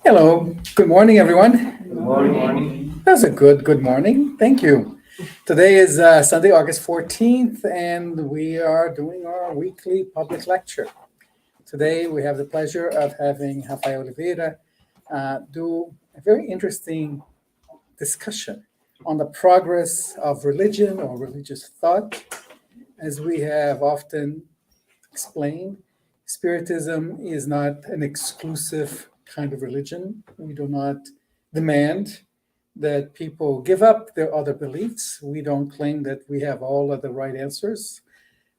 Hello. Good morning, everyone. Good morning. That's a good morning. Thank you. Today is Sunday, August 14th, and we are doing our weekly public lecture. Today, we have the pleasure of having Rafael Oliveira do a very interesting discussion on the progress of religion or religious thought. As we have often explained, Spiritism is not an exclusive kind of religion. We do not demand that people give up their other beliefs. We don't claim that we have all of the right answers.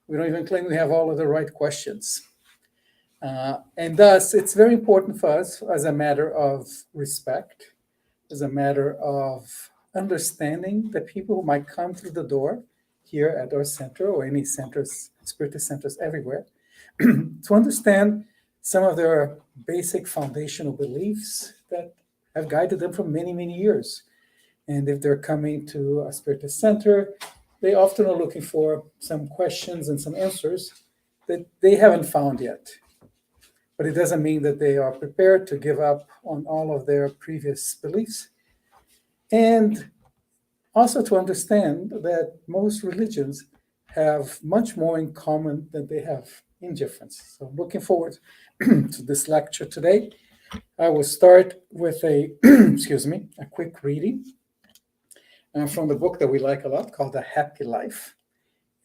We don't even claim we have all of the right questions. And thus, it's very important for us as a matter of respect, as a matter of understanding the people who might come through the door here at our center or any centers, spiritist centers everywhere, to understand some of their basic foundational beliefs that have guided them for many, many years. And if they're coming to a spiritist center, they often are looking for some questions and some answers that they haven't found yet. But it doesn't mean that they are prepared to give up on all of their previous beliefs. And also to understand that most religions have much more in common than they have in difference. So looking forward to this lecture today. I will start with a, a quick reading from the book that we like a lot called The Happy Life.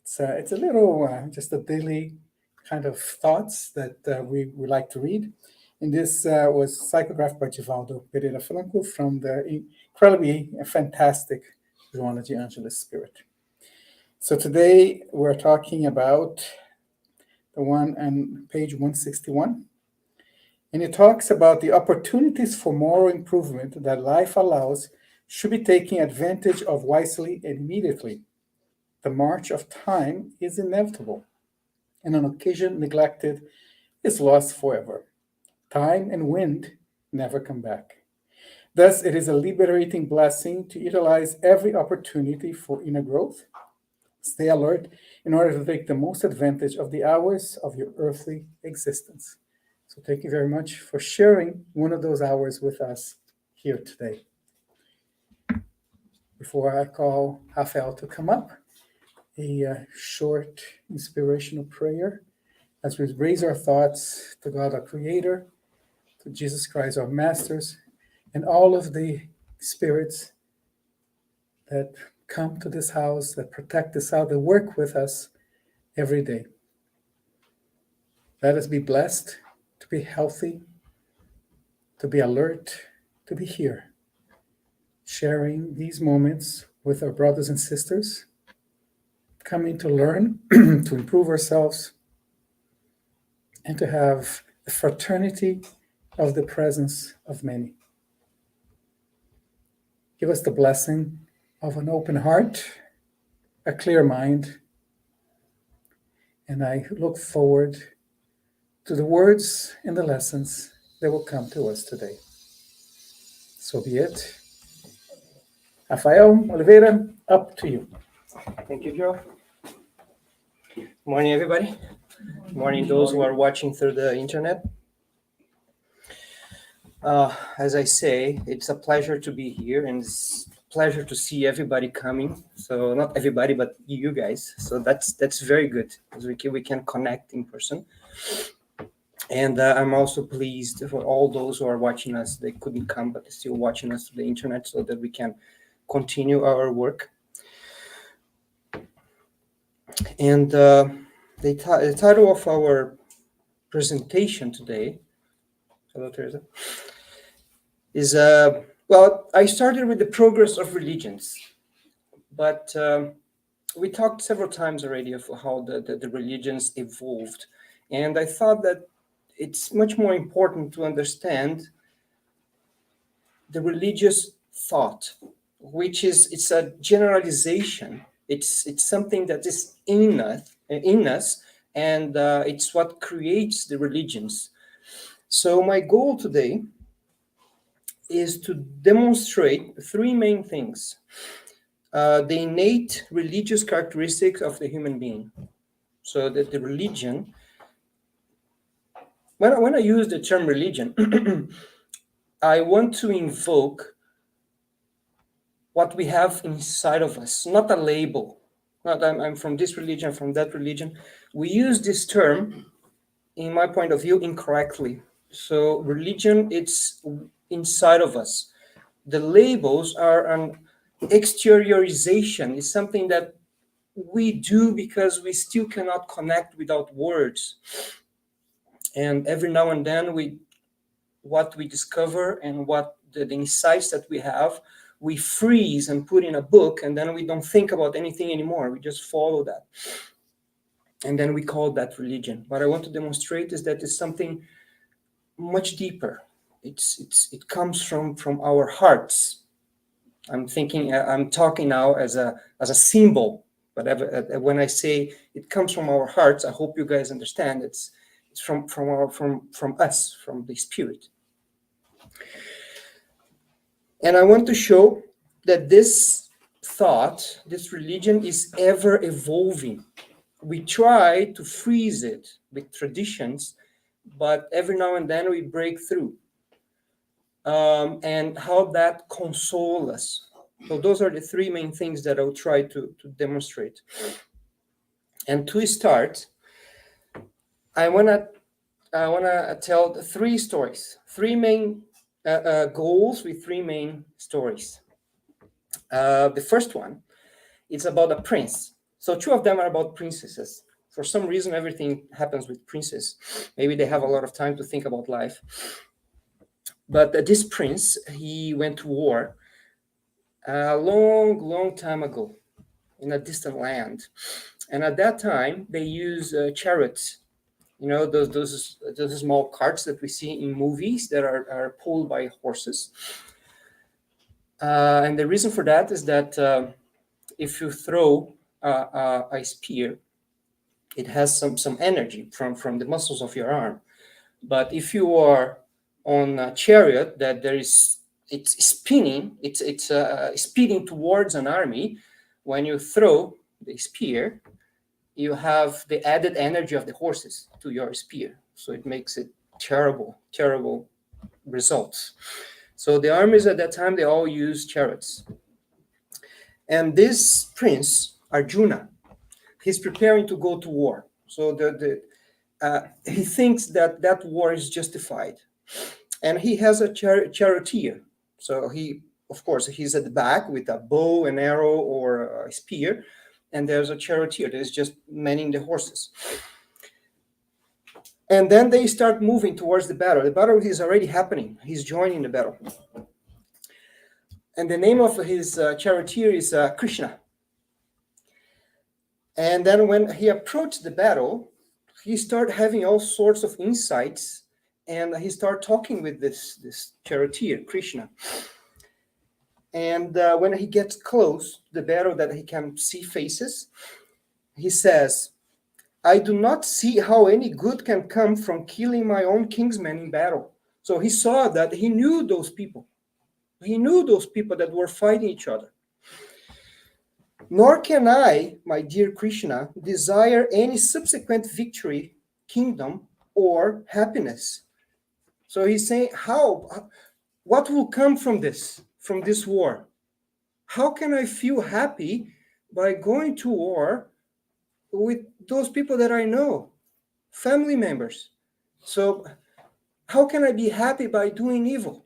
It's a little, just a daily kind of thoughts that we like to read. And this was psychographed by Divaldo Pereira Franco from the incredibly fantastic Joana de Angelis Spirit. So today we're talking about the one on page 161. And it talks about the opportunities for moral improvement that life allows should be taken advantage of wisely and immediately. The march of time is inevitable, and on occasion neglected is lost forever. Time and wind never come back. Thus, it is a liberating blessing to utilize every opportunity for inner growth. Stay alert in order to take the most advantage of the hours of your earthly existence. So thank you very much for sharing one of those hours with us here today. Before I call Rafael to come up, a short inspirational prayer as we raise our thoughts to God our Creator, to Jesus Christ our Masters, and all of the spirits that come to this house, that protect this house, that work with us every day. Let us be blessed to be healthy, to be alert, to be here, sharing these moments with our brothers and sisters, coming to learn, to improve ourselves, and to have the fraternity of the presence of many. Give us the blessing of an open heart, a clear mind, and I look forward to the words and the lessons that will come to us today. So be it. Rafael Oliveira, up to you. Thank you, Joe. Good morning, everybody. Good morning, those who are watching through the internet. As I say, it's a pleasure to be here, and it's a pleasure to see everybody coming. So not everybody, but you guys. So that's very good, because we can connect in person. And I'm also pleased for all those who are watching us. They couldn't come, but they're still watching us through the internet, so that we can continue our work. And the title of our presentation today, hello Teresa, is well, I started with the progress of religions, but we talked several times already of how the religions evolved, and I thought that it's much more important to understand the religious thought, which it's a generalization. It's something that is in us, and it's what creates the religions. So my goal today is to demonstrate three main things. The innate religious characteristics of the human being. So that the religion when I use the term religion, I want to invoke what we have inside of us, not a label. Not I'm from this religion, from that religion. We use this term, in my point of view, incorrectly. So religion, it's inside of us. The labels are an exteriorization. It's something that we do because we still cannot connect without words. And every now and then what we discover and what the insights that we have, we freeze and put in a book, and then we don't think about anything anymore. We just follow that. And then we call that religion. What I want to demonstrate is that it's something much deeper. It comes from our hearts. I'm talking now as a symbol, but when I say it comes from our hearts, I hope you guys understand it's from us, from the spirit. And I want to show that this thought, this religion, is ever evolving. We try to freeze it with traditions, but every now and then we break through. And how that consoles us. So those are the three main things that I'll try to demonstrate. And to start, I wanna tell three stories, three main goals with three main stories. The first one is about a prince. So two of them are about princesses. For some reason, everything happens with princes. Maybe they have a lot of time to think about life. But this prince, he went to war a long time ago in a distant land. And at that time, they used chariots. You know, those small carts that we see in movies that are pulled by horses. And the reason for that is that if you throw a spear, it has some energy from the muscles of your arm. But if you are on a chariot that it's spinning, it's speeding towards an army, when you throw the spear, you have the added energy of the horses to your spear. So it makes it terrible results. So the armies at that time, they all used chariots. And this prince, Arjuna, he's preparing to go to war. So he thinks that war is justified. And he has a charioteer. So of course, he's at the back with a bow, an arrow, or a spear. And there's a charioteer that is just manning the horses. And then they start moving towards the battle. The battle is already happening. He's joining the battle. And the name of his charioteer is Krishna. And then when he approached the battle, he started having all sorts of insights, and he started talking with this charioteer, Krishna. And when he gets close to the battle that he can see faces, he says, I do not see how any good can come from killing my own kinsmen in battle. So he saw that he knew those people. He knew those people that were fighting each other. Nor can I, my dear Krishna, desire any subsequent victory, kingdom, or happiness. So he's saying, what will come from this war? How can I feel happy by going to war with those people that I know, family members? So how can I be happy by doing evil?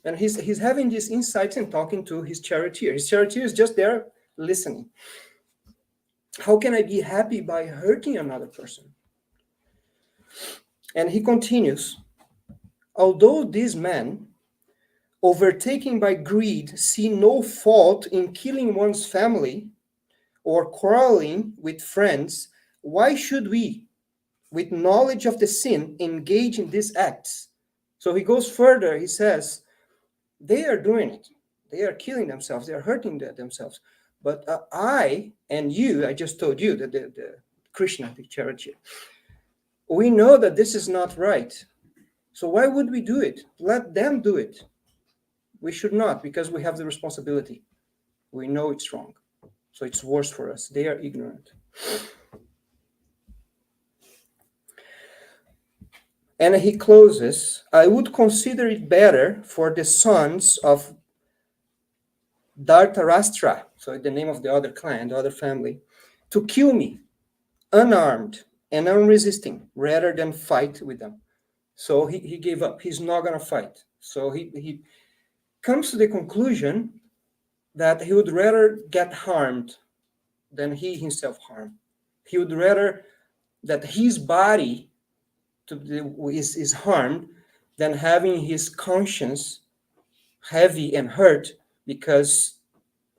And he's having these insights and talking to his charioteer. His charioteer is just there listening. How can I be happy by hurting another person? And he continues, although these men, overtaken by greed, see no fault in killing one's family or quarreling with friends, why should we, with knowledge of the sin, engage in these acts? So he goes further, he says, they are doing it. They are killing themselves. They are hurting themselves. But I and you, I just told you that the Krishna, the charioteer, we know that this is not right. So why would we do it? Let them do it. We should not, because we have the responsibility. We know it's wrong. So it's worse for us. They are ignorant. And he closes, I would consider it better for the sons of Dhartarashtra, so the name of the other clan, the other family, to kill me, unarmed and unresisting, rather than fight with them. So he gave up. He's not going to fight. So he comes to the conclusion that he would rather get harmed than he himself harmed. He would rather that his body is harmed than having his conscience heavy and hurt because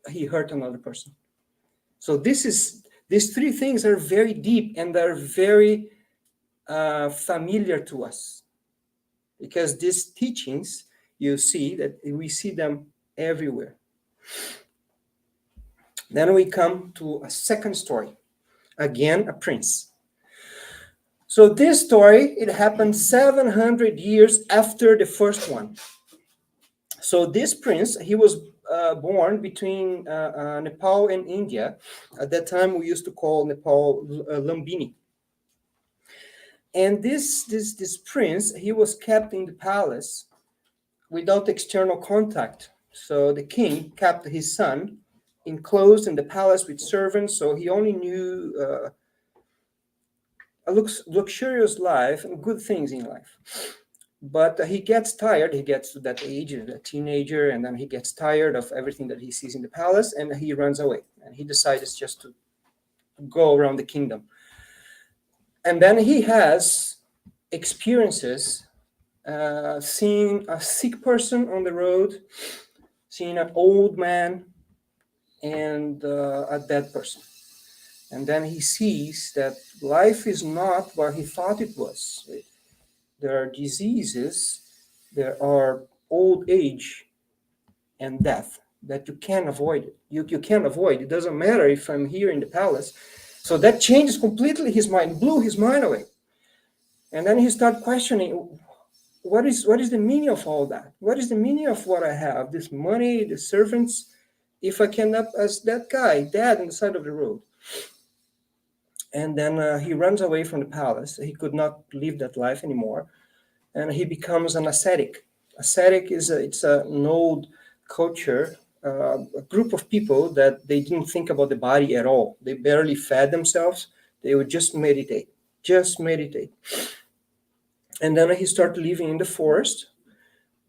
he hurt another person. So these three things are very deep and are very familiar to us, because these teachings, you see that we see them everywhere. Then we come to a second story, again a prince. So this story, it happened 700 years after the first one. So this prince, he was born between Nepal and India. At that time, we used to call Nepal Lumbini. And this prince, he was kept in the palace without external contact. So the king kept his son enclosed in the palace with servants, so he only knew a luxurious life and good things in life. But he gets tired. He gets to that age, a teenager, and then he gets tired of everything that he sees in the palace, and he runs away. And he decides just to go around the kingdom. And then he has experiences seeing a sick person on the road, seeing an old man, and a dead person. And then he sees that life is not what he thought it was. There are diseases, there are old age and death that you can't avoid. You can't avoid. It doesn't matter if I'm here in the palace. So that changes completely his mind, blew his mind away. And then he started questioning, what is the meaning of all that? What is the meaning of what I have? This money, the servants, if I can up as that guy, dead on the side of the road. And then he runs away from the palace. He could not live that life anymore. And he becomes an ascetic. Ascetic is an old culture, a group of people that they didn't think about the body at all. They barely fed themselves. They would just meditate. And then he started living in the forest,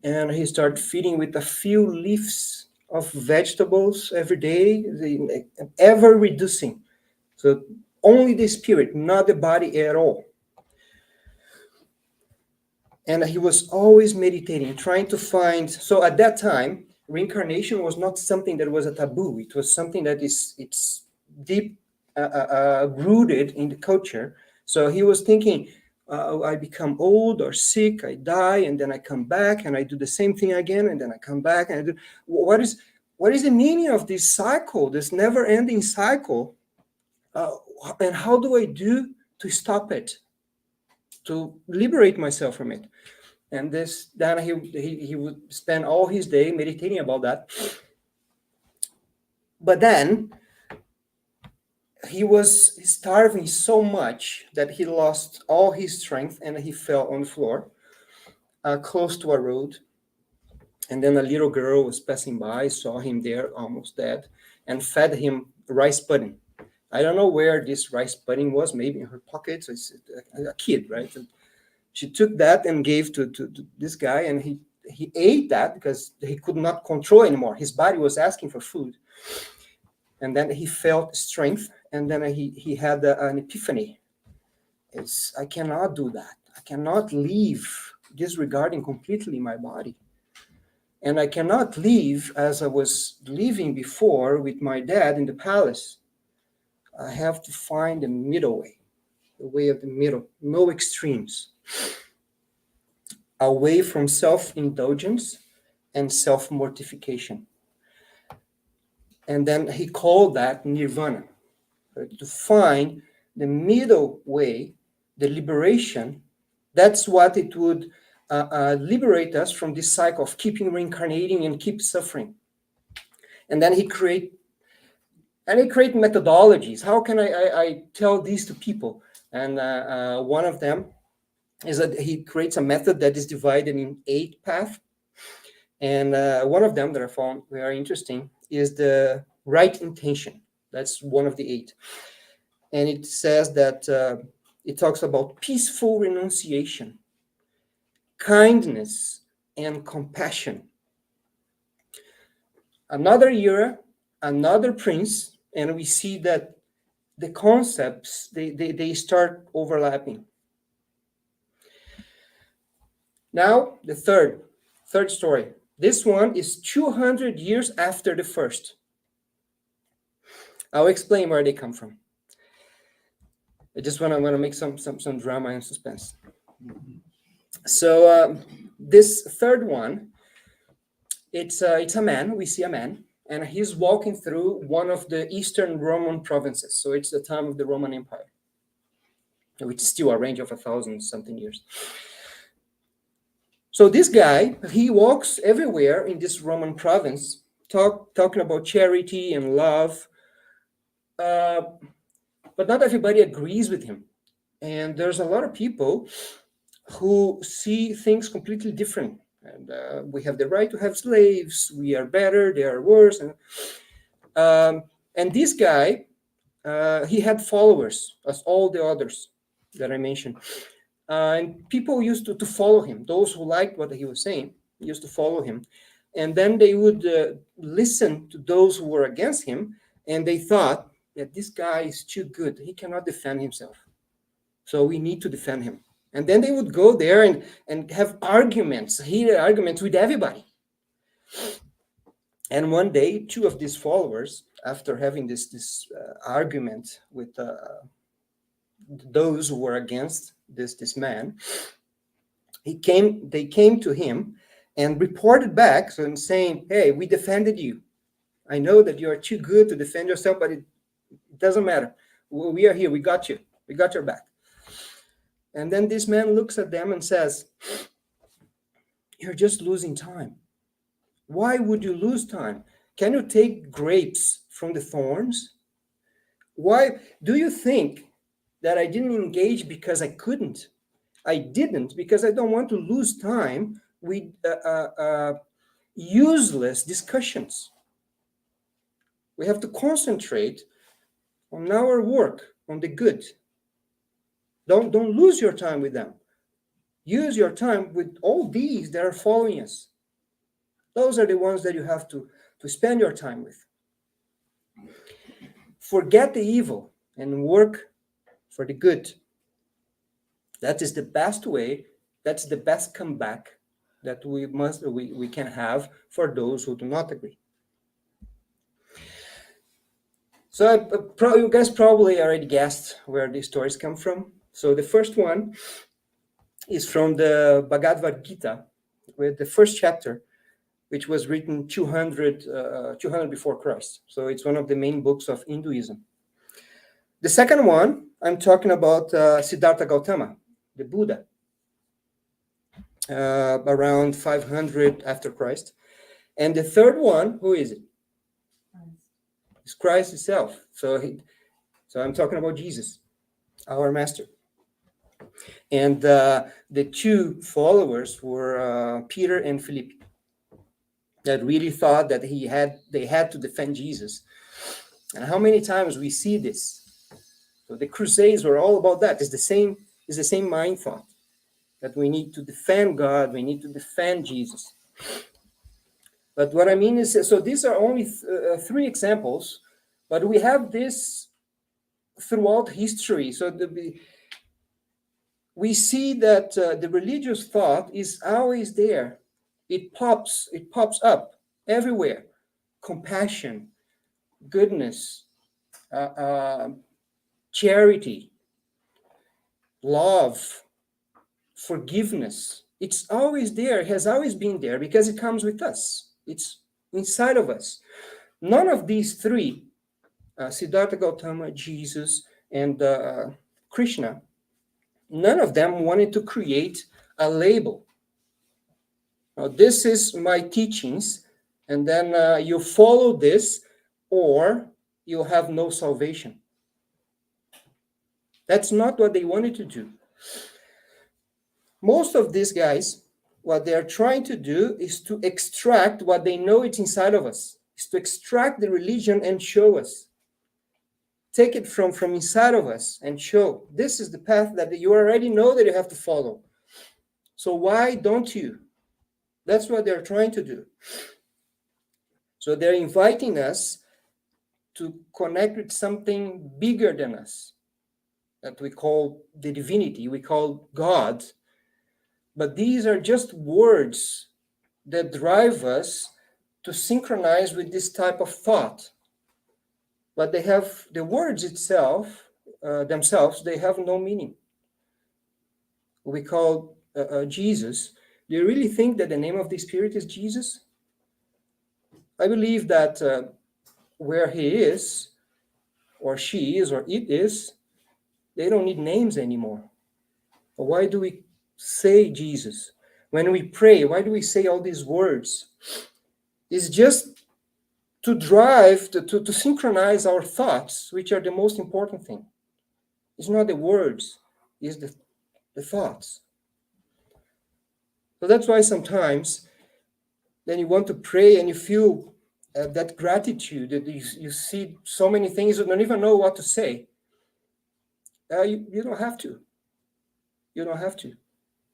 and he started feeding with a few leaves of vegetables every day, ever reducing. So only the spirit, not the body at all. And he was always meditating, trying to find. So at that time, reincarnation was not something that was a taboo. It was something that it's deep rooted in the culture. So he was thinking, I become old or sick, I die, and then I come back and I do the same thing again, and then I come back and I do. What is the meaning of this cycle, this never-ending cycle? And how do I do to stop it, to liberate myself from it? And then he would spend all his day meditating about that. But then he was starving so much that he lost all his strength and he fell on the floor, close to a road. And then a little girl was passing by, saw him there, almost dead, and fed him rice pudding. I don't know where this rice pudding was, maybe in her pocket. So it's a kid, right? And she took that and gave to this guy, and he ate that because he could not control anymore. His body was asking for food. And then he felt strength, and then he had an epiphany. I cannot do that. I cannot live disregarding completely my body. And I cannot live as I was living before with my dad in the palace. I have to find the middle way, the way of the middle, no extremes. Away from self-indulgence and self-mortification. And then he called that nirvana, right? To find the middle way, the liberation. That's what it would liberate us from this cycle of keeping reincarnating and keep suffering. And then he create methodologies. How can I tell these to people? And one of them is that he creates a method that is divided in 8 paths. And one of them that I found very interesting is the right intention. That's one of the 8. And it says that it talks about peaceful renunciation, kindness, and compassion. Another era, another prince, and we see that the concepts, they start overlapping. Now, the third story. This one is 200 years after the first. I'll explain where they come from. I just want to make some drama and suspense. So this third one, it's a man. We see a man, and he's walking through one of the Eastern Roman provinces. So it's the time of the Roman Empire, which is still a range of 1,000-something years. So this guy, he walks everywhere in this Roman province, talking about charity and love, but not everybody agrees with him. And there's a lot of people who see things completely different. And we have the right to have slaves. We are better. They are worse. And this guy, he had followers, as all the others that I mentioned. And people used to follow him. Those who liked what he was saying used to follow him. And then they would listen to those who were against him. And they thought that this guy is too good. He cannot defend himself. So we need to defend him. And then they would go there and have arguments, heated arguments with everybody. And one day, 2 of these followers, after having this argument with those who were against this man, they came to him and reported back, so in saying, hey, we defended you. I know that you are too good to defend yourself, but it doesn't matter. We are here. We got you. We got your back. And then this man looks at them and says, you're just losing time. Why would you lose time? Can you take grapes from the thorns? Why do you think that I didn't engage because I couldn't? I didn't because I don't want to lose time with useless discussions. We have to concentrate on our work, on the good. Don't lose your time with them. Use your time with all these that are following us. Those are the ones that you have to spend your time with. Forget the evil and work for the good. That is the best way. That's the best comeback that we can have for those who do not agree. So you guys probably already guessed where these stories come from. So the first one is from the Bhagavad Gita, with the first chapter, which was written 200 before Christ. So it's one of the main books of Hinduism. The second one, I'm talking about Siddhartha Gautama, the Buddha, around 500 after Christ. And the third one, who is it? It's Christ himself. So I'm talking about Jesus, our master. And the 2 followers were Peter and Philip, that really thought that they had to defend Jesus. And how many times we see this? So the Crusades were all about that. It's the same mind thought, that we need to defend God, we need to defend Jesus. But what I mean is, so these are only 3 examples, but we have this throughout history. So we see that the religious thought is always there. It pops up everywhere. Compassion, goodness, charity, love, forgiveness. It's always there. It has always been there because it comes with us. It's inside of us. None of these 3, Siddhartha Gautama, Jesus, and Krishna, none of them wanted to create a label. Now, this is my teachings, and then you follow this, or you'll have no salvation. That's not what they wanted to do. most of these guys, what they are trying to do is to extract what they know it's inside of us, is to extract the religion and show us. Take it from inside of us and show this is the path that you already know that you have to follow. So why don't you? That's what they're trying to do. So they're inviting us to connect with something bigger than us that we call the divinity, we call God. But these are just words that drive us to synchronize with this type of thought. But they have the words themselves, they have no meaning. We call Jesus. Do you really think that the name of the Spirit is Jesus? I believe that where he is, or she is, or it is, they don't need names anymore. But why do we say Jesus? When we pray, why do we say all these words? It's just to drive, to synchronize our thoughts, which are the most important thing. It's not the words, it's the thoughts. So that's why sometimes then you want to pray and you feel that gratitude, that you see so many things, you don't even know what to say. You don't have to. You don't have to,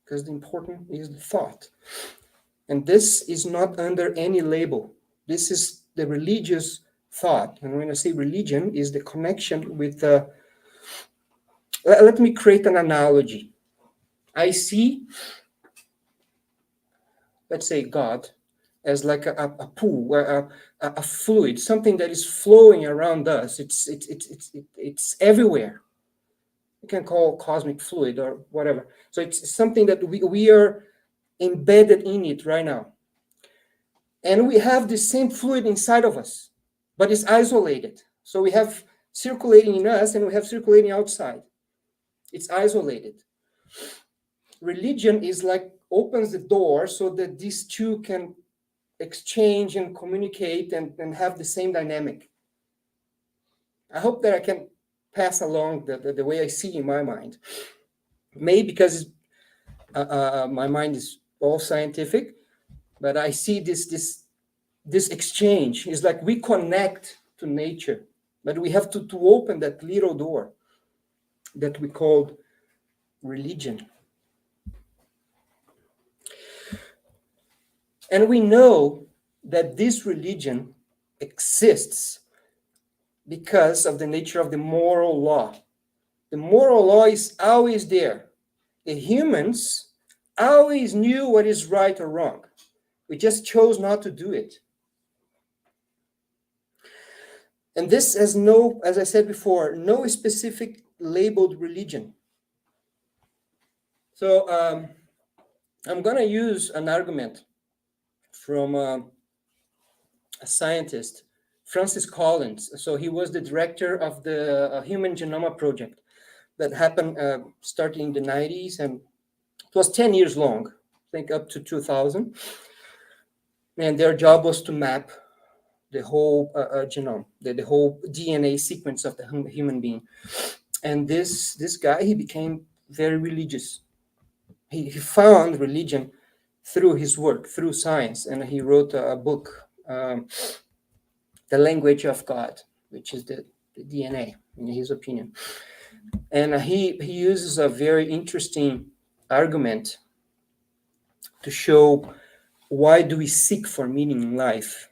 because the important is the thought. And this is not under any label. This is the religious thought. And when I say religion, is the connection with let me create an analogy. I see, let's say, God as like a pool, a fluid, something that is flowing around us. It's everywhere. You can call cosmic fluid or whatever. So it's something that we are embedded in it right now. And we have the same fluid inside of us, but it's isolated. So we have circulating in us and we have circulating outside. It's isolated. Religion is like opens the door so that these two can exchange and communicate and have the same dynamic. I hope that I can pass along the way I see in my mind. Maybe because my mind is all scientific, but I see this exchange. It's like we connect to nature, but we have to open that little door that we call religion. And we know that this religion exists because of the nature of the moral law. The moral law is always there. The humans always knew what is right or wrong. We just chose not to do it. And this has no, as I said before, no specific labeled religion. So I'm going to use an argument from a scientist, Francis Collins. So he was the director of the Human Genome Project that happened starting in the 90s, and it was 10 years long, I think up to 2000. And their job was to map the whole genome, the whole DNA sequence of the human being. And this guy, he became very religious. He found religion through his work, through science, and he wrote a book, The Language of God, which is the DNA, in his opinion. And he uses a very interesting argument to show why do we seek for meaning in life.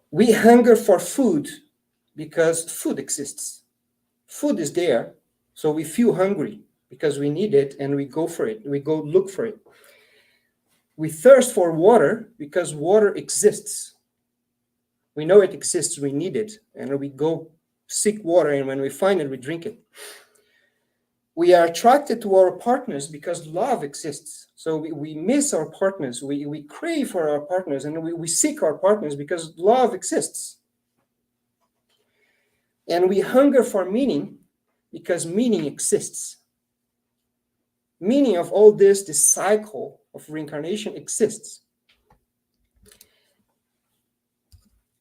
We hunger for food because food exists. Food is there, so we feel hungry because we need it and we go for it. We go look for it. We thirst for water because water exists. We know it exists, we need it, and we go seek water, and when we find it, we drink it. We are attracted to our partners because love exists. So we miss our partners, we crave for our partners, and we seek our partners because love exists. And we hunger for meaning because meaning exists. Meaning of all this cycle of reincarnation exists.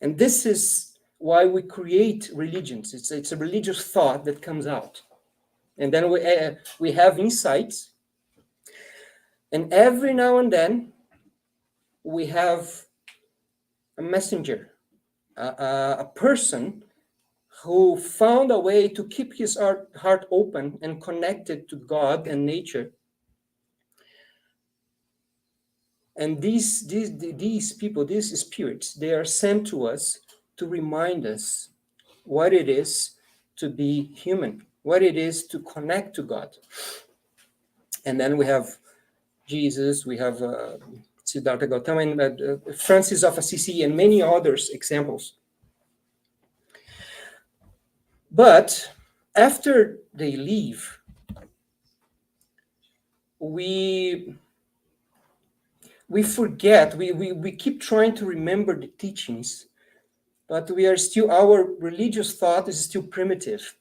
And this is why we create religions. It's a religious thought that comes out. And then we have insights. And every now and then, we have a messenger, a person who found a way to keep his heart open and connected to God and nature. And these people, these spirits, they are sent to us to remind us what it is to be human, what it is to connect to God. And then we have Jesus, we have Siddhartha Gautama, and Francis of Assisi, and many others examples. But after they leave, we forget, we keep trying to remember the teachings, but we are still, our religious thought is still primitive.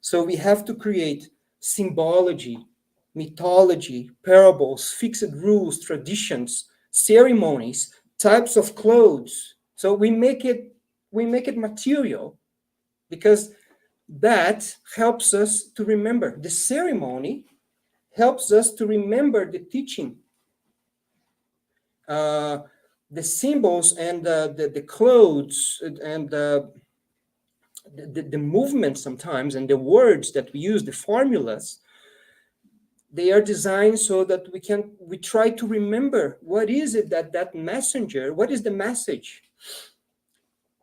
So we have to create symbology, mythology, parables, fixed rules, traditions, ceremonies, types of clothes. So we make it material, because that helps us to remember. The ceremony helps us to remember the teaching. The symbols and the clothes and the movement sometimes, and the words that we use, the formulas, they are designed so that we try to remember what is it that messenger, what is the message.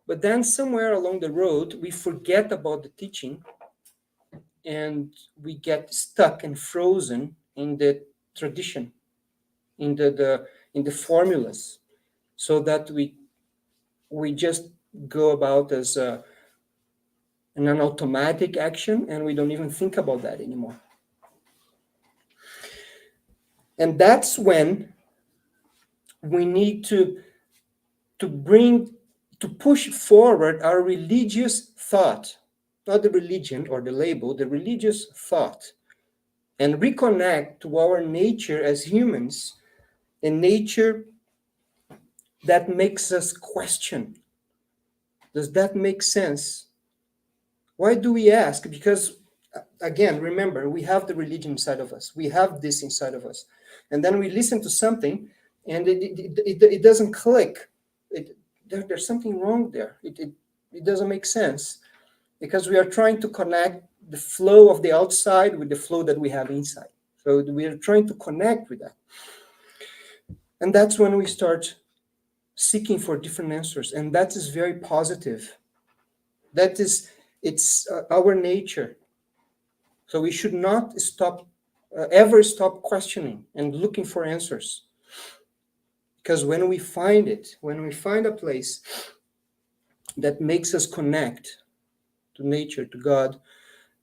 But then somewhere along the road, we forget about the teaching, and we get stuck and frozen in the tradition, in the formulas, so that we just go about as an automatic action, and we don't even think about that anymore. And that's when we need to push forward our religious thought, not the religion or the label, the religious thought, and reconnect to our nature as humans, a nature that makes us question. Does that make sense? Why do we ask? Because, again, remember, we have the religion inside of us. We have this inside of us. And then we listen to something, and it doesn't click. There's something wrong there. It doesn't make sense, because we are trying to connect the flow of the outside with the flow that we have inside. So we are trying to connect with that. And that's when we start seeking for different answers. And that is very positive. It's our nature. So we should not ever stop questioning and looking for answers. Because when we find a place that makes us connect to nature, to God,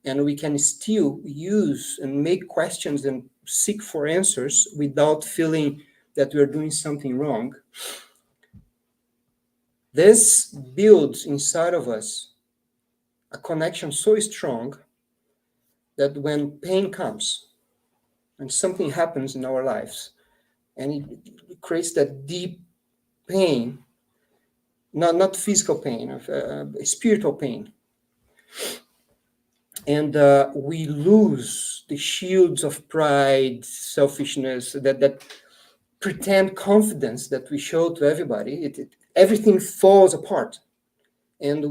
and we can still use and make questions and seek for answers without feeling that we are doing something wrong, this builds inside of us a connection so strong that when pain comes and something happens in our lives, and it creates that deep pain, not physical pain, spiritual pain, and we lose the shields of pride, selfishness, that pretend confidence that we show to everybody. Everything falls apart, and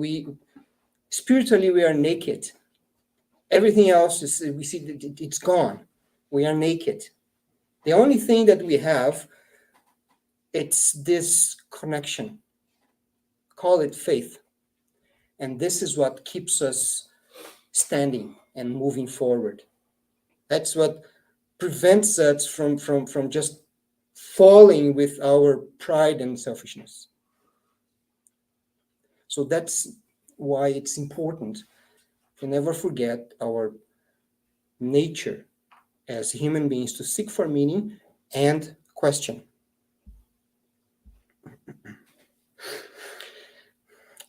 spiritually we are naked. Everything else we see that it's gone. We are naked. The only thing that we have, it's this connection. Call it faith. And this is what keeps us standing and moving forward. That's what prevents us from just falling with our pride and selfishness. So that's why it's important to never forget our nature as human beings, to seek for meaning and question.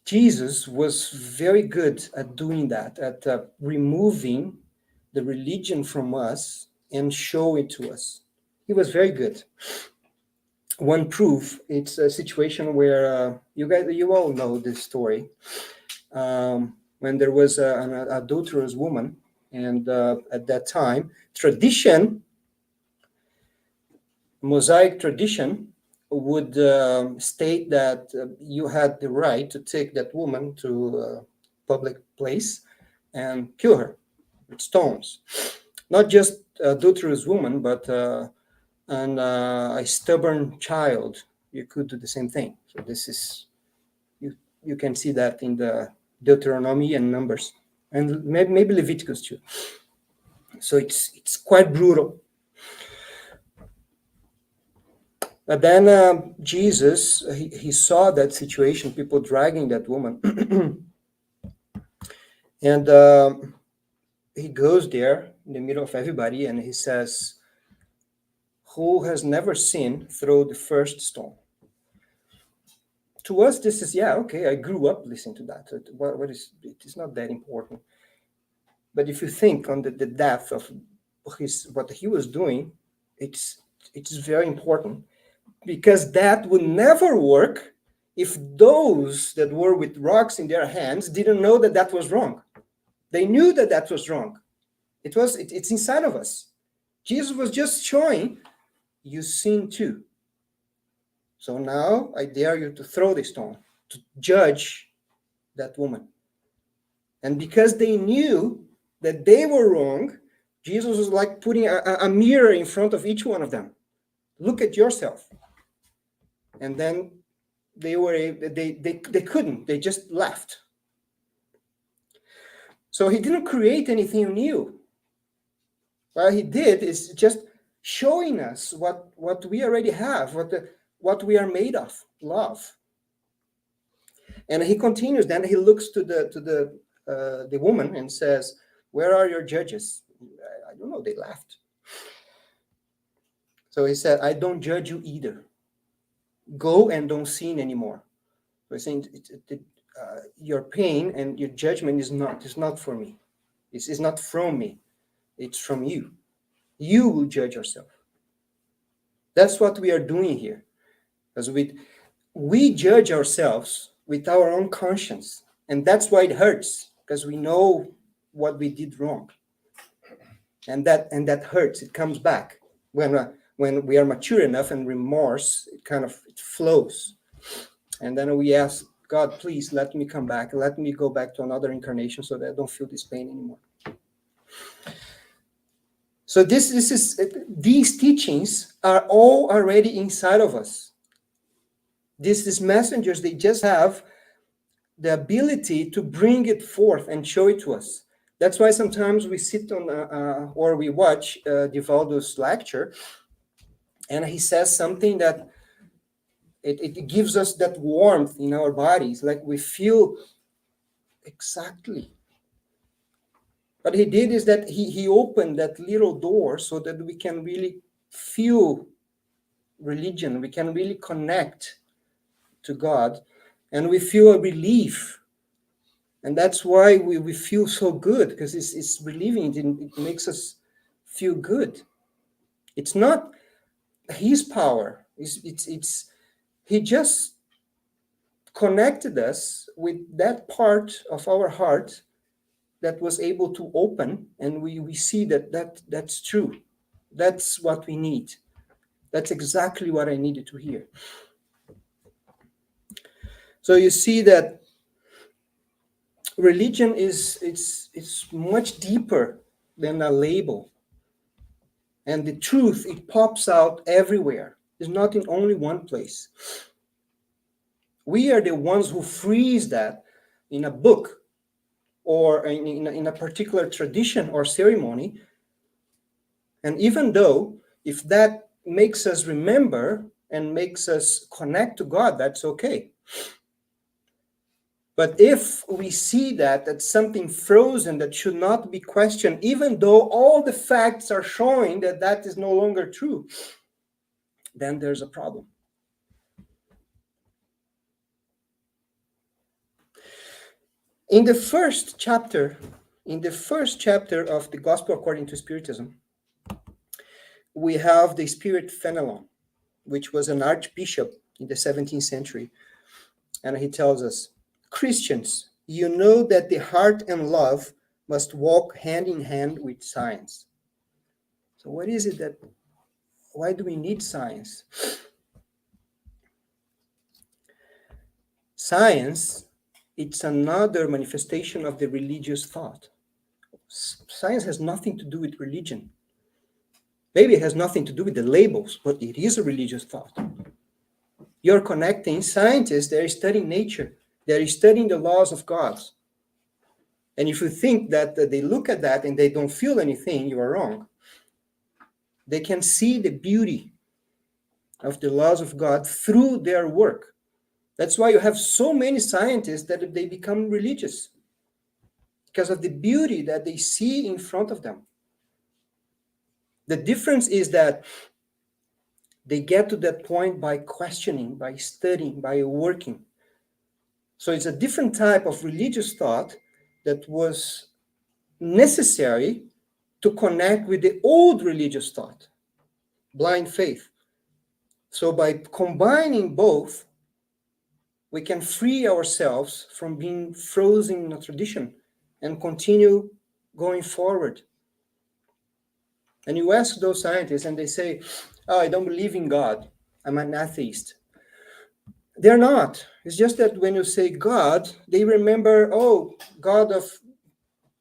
Jesus was very good at doing that, at removing the religion from us and show it to us. He was very good. One proof, it's a situation where you all know this story. When there was an adulterous woman, and at that time, tradition Mosaic tradition would state that you had the right to take that woman to a public place and kill her with stones. Not just a adulterous woman, but a stubborn child. You could do the same thing. So this is, you can see that in the Deuteronomy and Numbers, and maybe Leviticus too. So it's quite brutal. But then Jesus, he saw that situation, people dragging that woman, and he goes there in the middle of everybody and he says, "Who has never sinned, throw the first stone." To us, this is, yeah, okay, I grew up listening to that. What is, it is not that important. But if you think on the depth of what he was doing, it's very important, because that would never work if those that were with rocks in their hands didn't know that that was wrong. They knew that that was wrong. It's inside of us. Jesus was just showing, you sin too. So now I dare you to throw the stone, to judge that woman. And because they knew that they were wrong, Jesus was like putting a mirror in front of each one of them. Look at yourself. And then they couldn't, they just left. So he didn't create anything new. What he did is just showing us what we already have, what we are made of, love. And he continues, then he looks to the woman and says, "Where are your judges?" I don't know, they left. So he said, "I don't judge you either. Go and don't sin anymore." So he's saying, your pain and your judgment is not for me. It's not from me. It's from you. You will judge yourself. That's what we are doing here. Because we judge ourselves with our own conscience. And that's why it hurts, because we know what we did wrong. And that hurts. It comes back. When we are mature enough, and remorse, it flows. And then we ask God, please let me come back. Let me go back to another incarnation so that I don't feel this pain anymore. So these teachings are all already inside of us. These messengers, they just have the ability to bring it forth and show it to us. That's why sometimes we sit on or we watch Divaldo's lecture, and he says something that it gives us that warmth in our bodies, like we feel exactly. What he did is that he opened that little door so that we can really feel religion, we can really connect to God, and we feel a relief. And that's why we feel so good, because it's relieving. It makes us feel good. It's not his power. It's he just connected us with that part of our heart that was able to open, and we see that's true. That's what we need. That's exactly what I needed to hear. So you see that religion it's much deeper than a label. And the truth, it pops out everywhere. It's not in only one place. We are the ones who freeze that in a book or in a particular tradition or ceremony. And even though if that makes us remember and makes us connect to God, that's okay. But if we see that's something frozen that should not be questioned, even though all the facts are showing that is no longer true, then there's a problem. In the first chapter of the Gospel According to Spiritism, we have the Spirit Fenelon, which was an archbishop in the 17th century. And he tells us, Christians, you know that the heart and love must walk hand in hand with science. So what is it why do we need science? Science, it's another manifestation of the religious thought. Science has nothing to do with religion. Maybe it has nothing to do with the labels, but it is a religious thought. You're connecting scientists that are studying nature, that are studying the laws of God. And if you think that they look at that and they don't feel anything, you are wrong. They can see the beauty of the laws of God through their work. That's why you have so many scientists that they become religious, because of the beauty that they see in front of them. The difference is that they get to that point by questioning, by studying, by working. So it's a different type of religious thought that was necessary to connect with the old religious thought, blind faith. So by combining both, we can free ourselves from being frozen in a tradition and continue going forward. And you ask those scientists and they say, oh, I don't believe in God. I'm an atheist. They're not. It's just that when you say God, they remember, oh, God of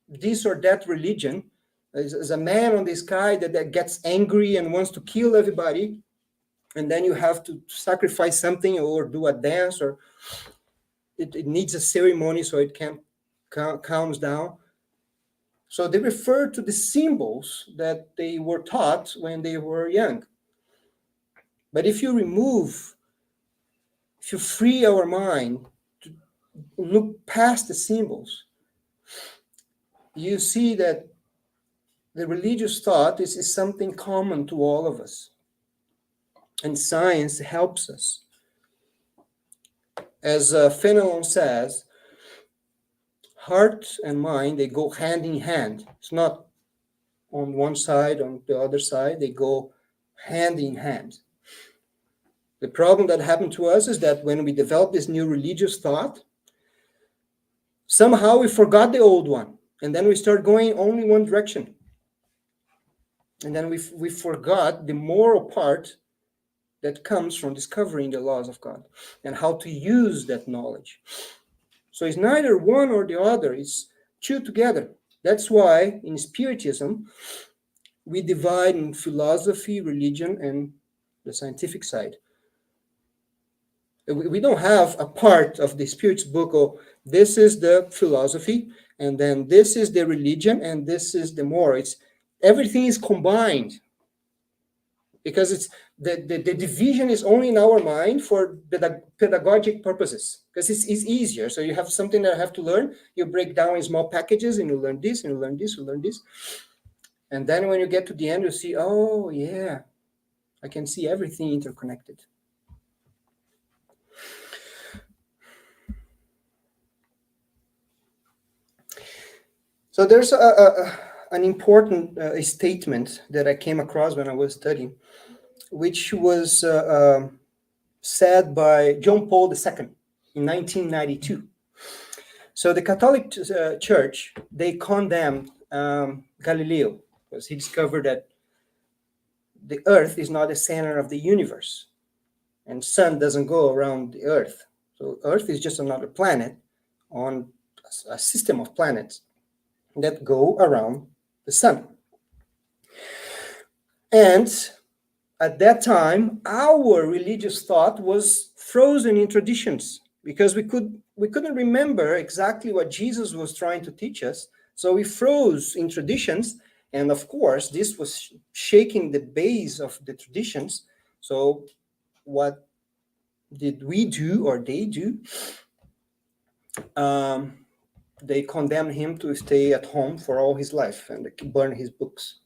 this or that religion is a man on the sky that gets angry and wants to kill everybody. And then you have to sacrifice something or do a dance, or it needs a ceremony so it can calms down. So they refer to the symbols that they were taught when they were young. But if you free our mind to look past the symbols, you see that the religious thought is something common to all of us. And science helps us. As Fenelon says, heart and mind, they go hand in hand. It's not on one side, on the other side. They go hand in hand. The problem that happened to us is that when we developed this new religious thought, somehow we forgot the old one. And then we start going only one direction. And then we forgot the moral part that comes from discovering the laws of God and how to use that knowledge. So it's neither one or the other, it's two together. That's why in Spiritism, we divide in philosophy, religion, and the scientific side. We don't have a part of the Spirit's book, oh, this is the philosophy, and then this is the religion, and this is the moral. Everything is combined, because it's the division is only in our mind for pedagogic purposes, because it's easier. So you have something that I have to learn, you break down in small packages, and you learn this, and you learn this, you learn this. And then when you get to the end, you see, oh, yeah, I can see everything interconnected. So there's an important statement that I came across when I was studying, which was said by John Paul II in 1992. So the Catholic Church, they condemned Galileo because he discovered that the Earth is not the center of the universe, and sun doesn't go around the Earth. So Earth is just another planet on a system of planets that go around the sun. And at that time, our religious thought was frozen in traditions because we couldn't remember exactly what Jesus was trying to teach us. So we froze in traditions. And of course, this was shaking the base of the traditions. So what did we do, or they do? They condemned him to stay at home for all his life and burn his books.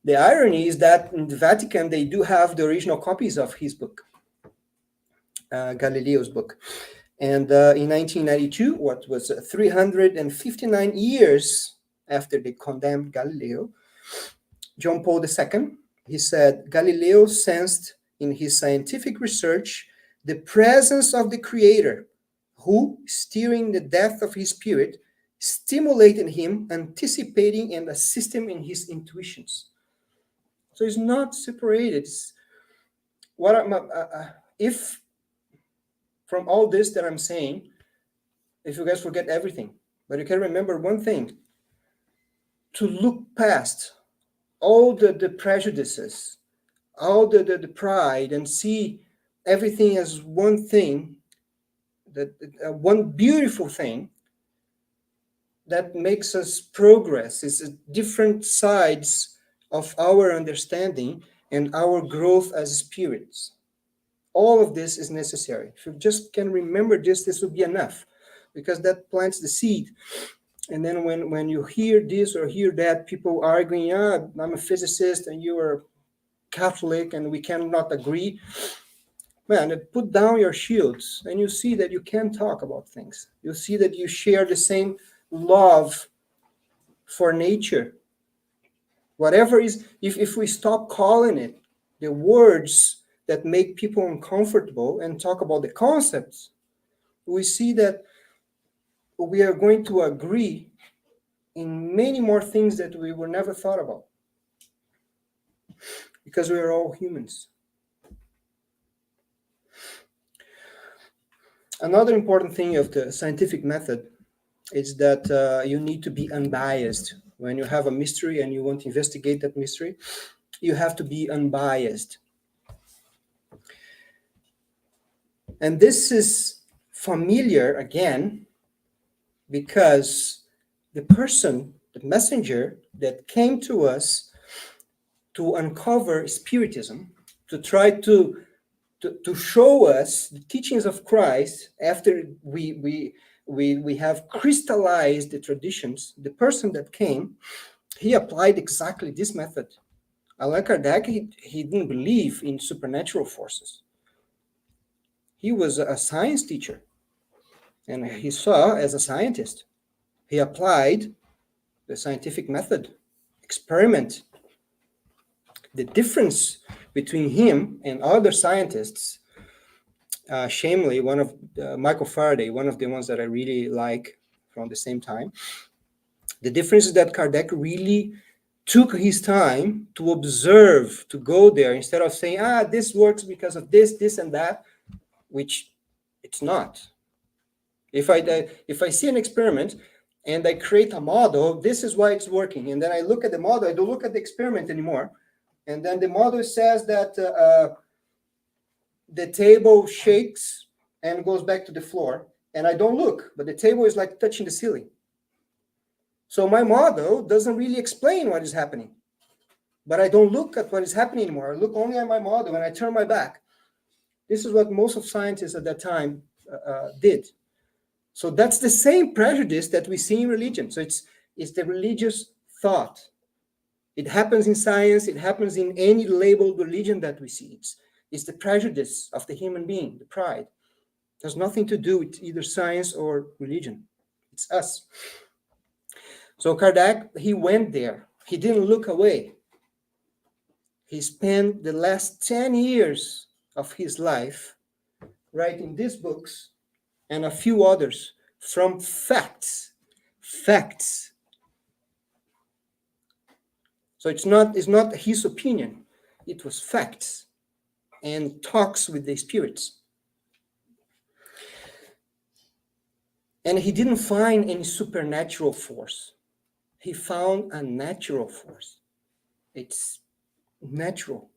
The irony is that in the Vatican, they do have the original copies of his book, Galileo's book. And in 1992, what was 359 years after they condemned Galileo, John Paul II, he said, Galileo sensed in his scientific research the presence of the Creator, who, steering the depth of his spirit, stimulated him, anticipating and assisting in his intuitions. So it's not separated. It's what if from all this that I'm saying, if you guys forget everything, but you can remember one thing, to look past all the prejudices, all the pride, and see everything as one thing, that one beautiful thing that makes us progress. It's different sides of our understanding and our growth as spirits. All of this is necessary. If you just can remember this will be enough, because that plants the seed. And then when you hear this or hear that, people arguing, I'm a physicist and you are Catholic and we cannot agree. Man, put down your shields and you see that you can talk about things. You see that you share the same love for nature. Whatever is, if we stop calling it the words that make people uncomfortable and talk about the concepts, we see that we are going to agree in many more things that we were never thought about, because we are all humans. Another important thing of the scientific method is that you need to be unbiased. When you have a mystery and you want to investigate that mystery, you have to be unbiased. And this is familiar again, because the person, the messenger that came to us to uncover Spiritism, to try to show us the teachings of Christ after we have crystallized the traditions, the person that came, he applied exactly this method. Allan Kardec, he didn't believe in supernatural forces. He was a science teacher, and he saw as a scientist. He applied the scientific method, experiment. The difference between him and other scientists, Shamley, one of Michael Faraday, one of the ones that I really like from the same time, the difference is that Kardec really took his time to observe, to go there, instead of saying, this works because of this, and that, which it's not. If I see an experiment and I create a model, this is why it's working, and then I look at the model, I don't look at the experiment anymore, and then the model says that the table shakes and goes back to the floor, and I don't look, but the table is like touching the ceiling. So my model doesn't really explain what is happening, but I don't look at what is happening anymore. I look only at my model and I turn my back. This is what most of scientists at that time did. So that's the same prejudice that we see in religion. So it's the religious thought. It happens in science. It happens in any labeled religion that we see. It's the prejudice of the human being, the pride. It has nothing to do with either science or religion. It's us. So Kardec, he went there. He didn't look away. He spent the last 10 years of his life writing these books and a few others from facts. So it's not his opinion. It was facts and talks with the spirits. And he didn't find any supernatural force. He found a natural force. It's natural.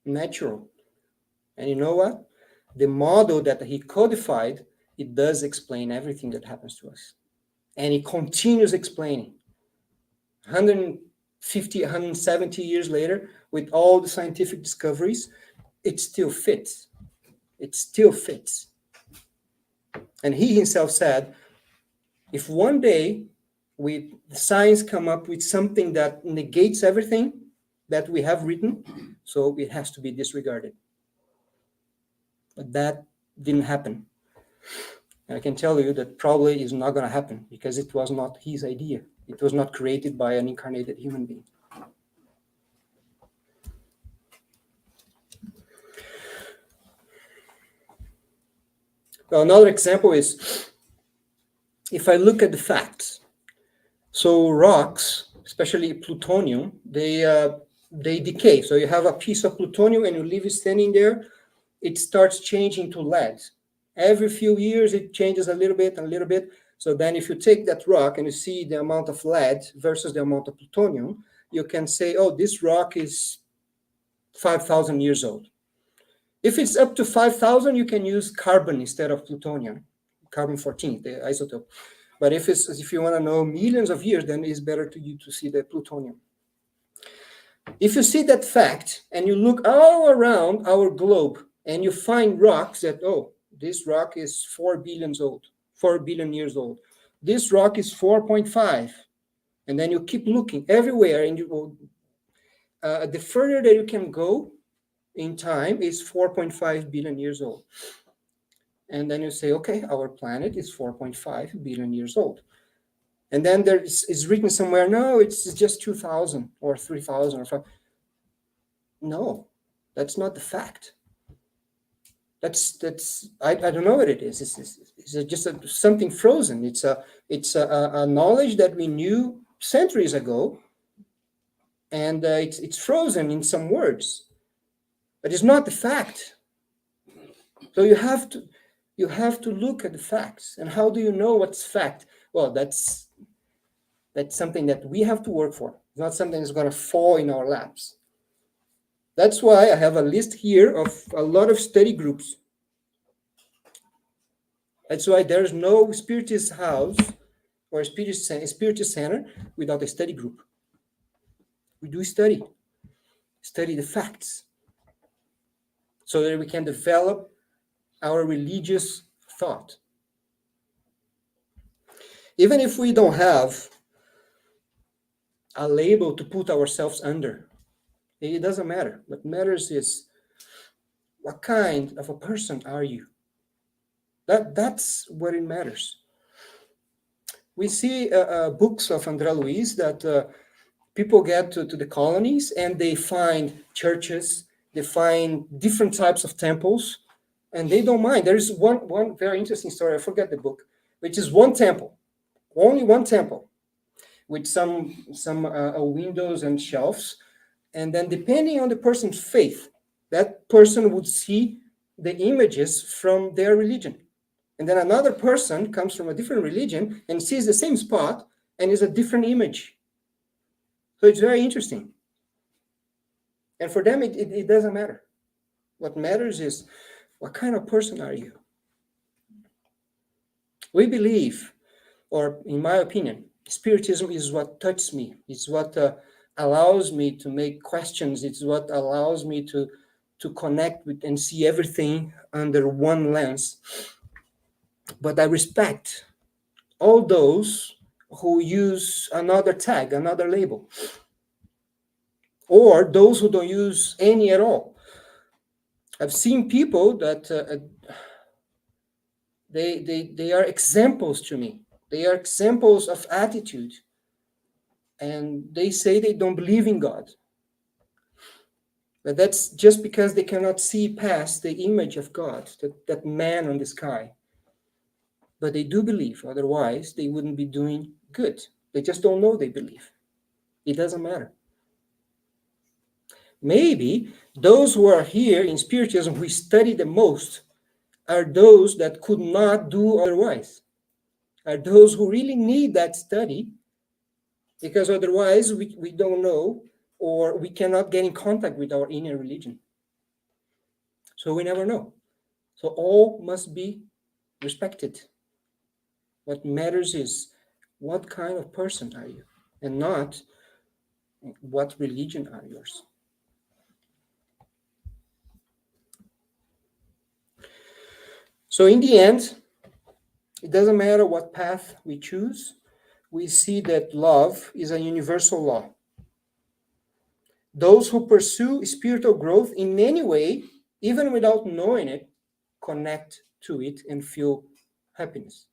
And you know what? The model that he codified, it does explain everything that happens to us. And he continues explaining. 150, 170 years later, with all the scientific discoveries, it still fits. It still fits. And he himself said, if one day science come up with something that negates everything that we have written, so it has to be disregarded. But that didn't happen. And I can tell you that probably is not going to happen, because it was not his idea. It was not created by an incarnated human being. Well, another example is, if I look at the facts, so rocks, especially plutonium, they they decay. So you have a piece of plutonium and you leave it standing there, it starts changing to lead. Every few years, it changes a little bit, a little bit. So then if you take that rock and you see the amount of lead versus the amount of plutonium, you can say, oh, this rock is 5,000 years old. If it's up to 5,000, you can use carbon instead of plutonium, carbon-14, the isotope. But if you want to know millions of years, then it's better to see the plutonium. If you see that fact and you look all around our globe and you find rocks that, oh, this rock is 4 billion years old. This rock is 4.5. And then you keep looking everywhere, and you go, the further that you can go in time is 4.5 billion years old. And then you say, okay, our planet is 4.5 billion years old. And then there is written somewhere, no, it's just 2,000 or 3,000 or 5. No, that's not the fact. I don't know what it is. It's just something frozen. It's a knowledge that we knew centuries ago, and it's frozen in some words, but it's not the fact. So you have to look at the facts. And how do you know what's fact? Well, that's something that we have to work for. It's not something that's going to fall in our laps. That's why I have a list here of a lot of study groups. That's why there's no Spiritist house or Spiritist center without a study group. We do study the facts, so that we can develop our religious thought. Even if we don't have a label to put ourselves under, it doesn't matter. What matters is, what kind of a person are you? That's what it matters. We see books of André Luiz that people get to the colonies and they find churches, they find different types of temples, and they don't mind. There is one very interesting story, I forget the book, which is one temple, only one temple, with some windows and shelves. And then depending on the person's faith, that person would see the images from their religion. And then another person comes from a different religion and sees the same spot and is a different image. So it's very interesting. And for them, it doesn't matter. What matters is, what kind of person are you? We believe, or in my opinion, Spiritism is what touches me. It's what allows me to make questions. It's what allows me to connect with and see everything under one lens. But I respect all those who use another tag, another label, or those who don't use any at all. I've seen people that they are examples to me. They are examples of attitude, and they say they don't believe in God. But that's just because they cannot see past the image of God, that man on the sky. But they do believe, otherwise they wouldn't be doing good. They just don't know they believe. It doesn't matter. Maybe those who are here in Spiritism who study the most are those that could not do otherwise, are those who really need that study, because otherwise we don't know, or we cannot get in contact with our inner religion. So we never know. So all must be respected. What matters is, what kind of person are you, and not what religion are yours. So in the end, it doesn't matter what path we choose. We see that love is a universal law. Those who pursue spiritual growth in any way, even without knowing it, connect to it and feel happiness.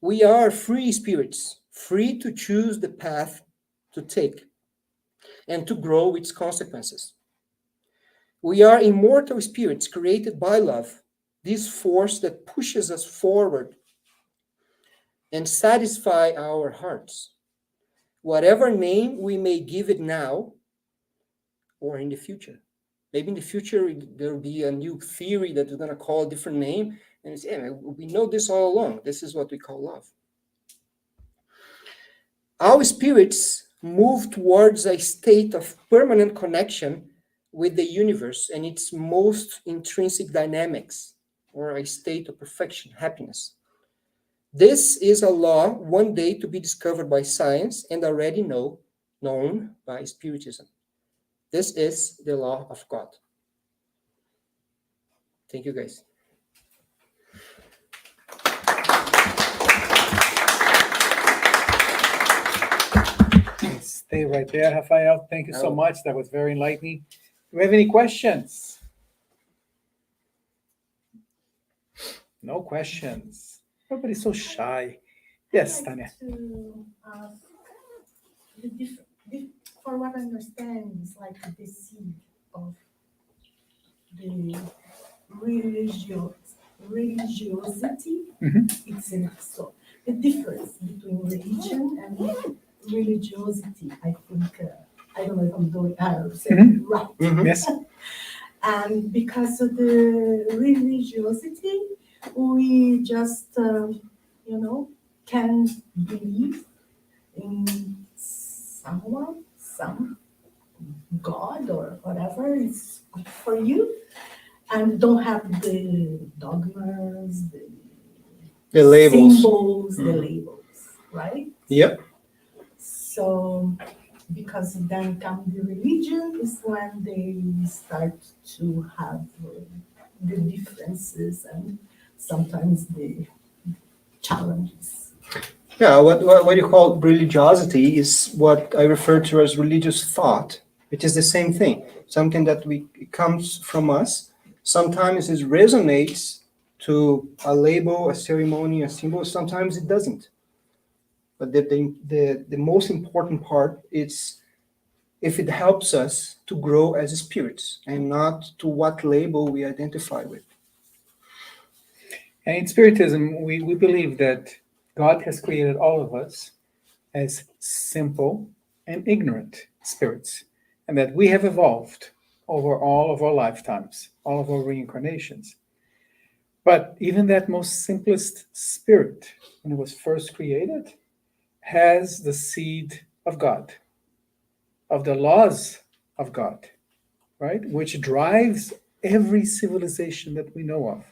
We are free spirits, free to choose the path to take and to grow its consequences. We are immortal spirits created by love, this force that pushes us forward and satisfies our hearts. whatever name we may give it now or in the future. Maybe in the future there will be a new theory that we're going to call a different name, and it's, yeah, we know this all along. This is what we call love. Our spirits move towards a state of permanent connection with the universe and its most intrinsic dynamics, or a state of perfection, happiness. This is a law one day to be discovered by science and already known by Spiritism. This is the law of God. Thank you, guys. Stay right there, Rafael. Thank you so much. That was very enlightening. Do we have any questions? No questions. Everybody's so shy. Yes, Tanya. For what I understand, it's like the seed of the religiosity. It's enough. So the difference between religion and religiosity, I think, I don't know if I'm doing saying it right. Yes. And because of the religiosity, we just, can believe in someone, some God or whatever is good for you, and don't have the dogmas, The labels. symbols, the labels, right? Yep. So, because then come the religion is when they start to have the differences and sometimes the challenges. Yeah, what you call religiosity is what I refer to as religious thought, which is the same thing. Something that it comes from us. Sometimes it resonates to a label, a ceremony, a symbol. Sometimes it doesn't. But the most important part is if it helps us to grow as spirits and not to what label we identify with. And in Spiritism, we believe that God has created all of us as simple and ignorant spirits, and that we have evolved over all of our lifetimes, all of our reincarnations. But even that most simplest spirit, when it was first created, has the seed of God, of the laws of God, right? Which drives every civilization that we know of,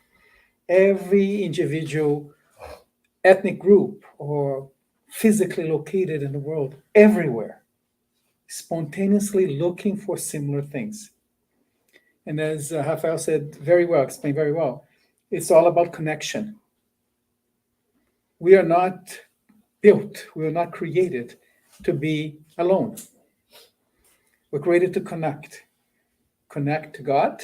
every individual ethnic group or physically located in the world, everywhere, spontaneously looking for similar things. And as Rafael said very well, explained very well, it's all about connection. We are not built, we are not created to be alone. We're created to connect to God,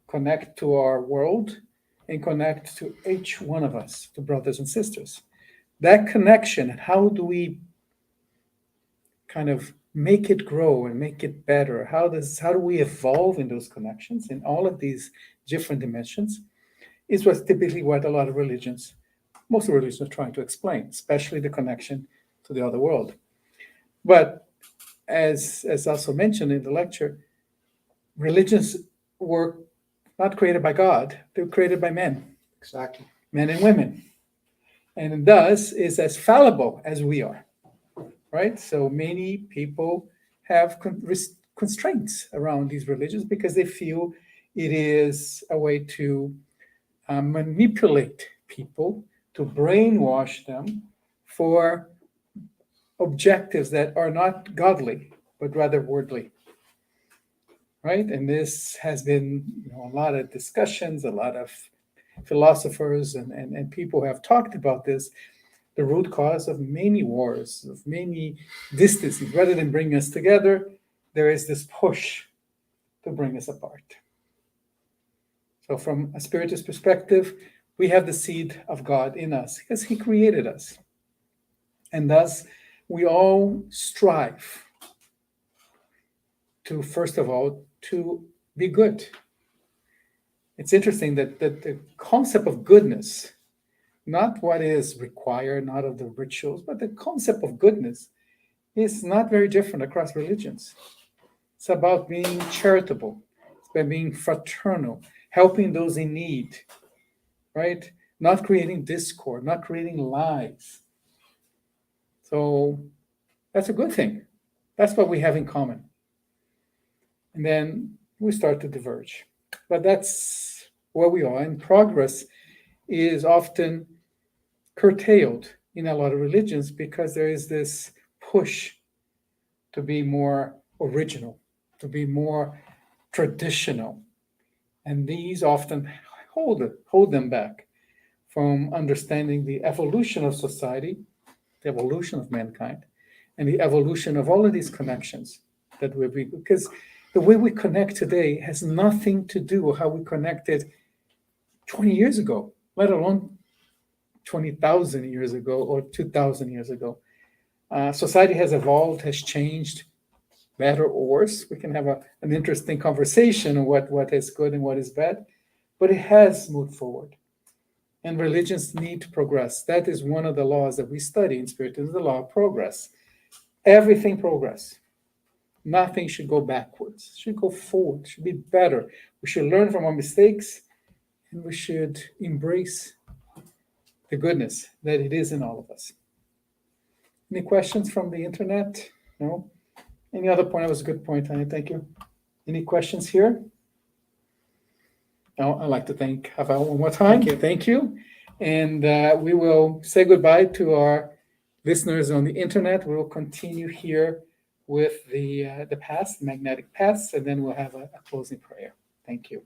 connect to our world, and connect to each one of us, to brothers and sisters. That connection, how do we kind of make it grow and make it better? How do we evolve in those connections in all of these different dimensions? Is typically what a lot of religions, most religions, are trying to explain, especially the connection to the other world. But as also mentioned in the lecture, religions were not created by God, they were created by men. Exactly. Men and women. And thus is as fallible as we are, right? So many people have constraints around these religions because they feel it is a way to manipulate people, to brainwash them for objectives that are not godly, but rather worldly. Right? And this has been a lot of discussions, a lot of philosophers and people have talked about this, the root cause of many wars, of many distances. Rather than bring us together, there is this push to bring us apart. So from a spiritist perspective, we have the seed of God in us because he created us. And thus, we all strive to, first of all, to be good. It's interesting that the concept of goodness, not what is required, not of the rituals, but the concept of goodness is not very different across religions. It's about being charitable, it's about being fraternal, helping those in need, right? Not creating discord, not creating lies. So that's a good thing. That's what we have in common. And then we start to diverge. But that's where we are. And progress is often curtailed in a lot of religions because there is this push to be more original, to be more traditional. And these often hold them back from understanding the evolution of society, the evolution of mankind, and the evolution of all of these connections that because the way we connect today has nothing to do with how we connected 20 years ago, let alone 20,000 years ago or 2,000 years ago. Society has evolved, has changed, better or worse. We can have an interesting conversation on what is good and what is bad, but it has moved forward. And religions need to progress. That is one of the laws that we study in Spiritism, the law of progress. Everything progress. Nothing should go backwards. It should go forward. It should be better. We should learn from our mistakes, and we should embrace the goodness that it is in all of us. Any questions from the internet? No? Any other point? That was a good point, Tanya. Thank you. Any questions here? No, I'd like to thank Rafael one more time. Thank you. And we will say goodbye to our listeners on the internet. We will continue here with the past, magnetic past, and then we'll have a closing prayer. Thank you.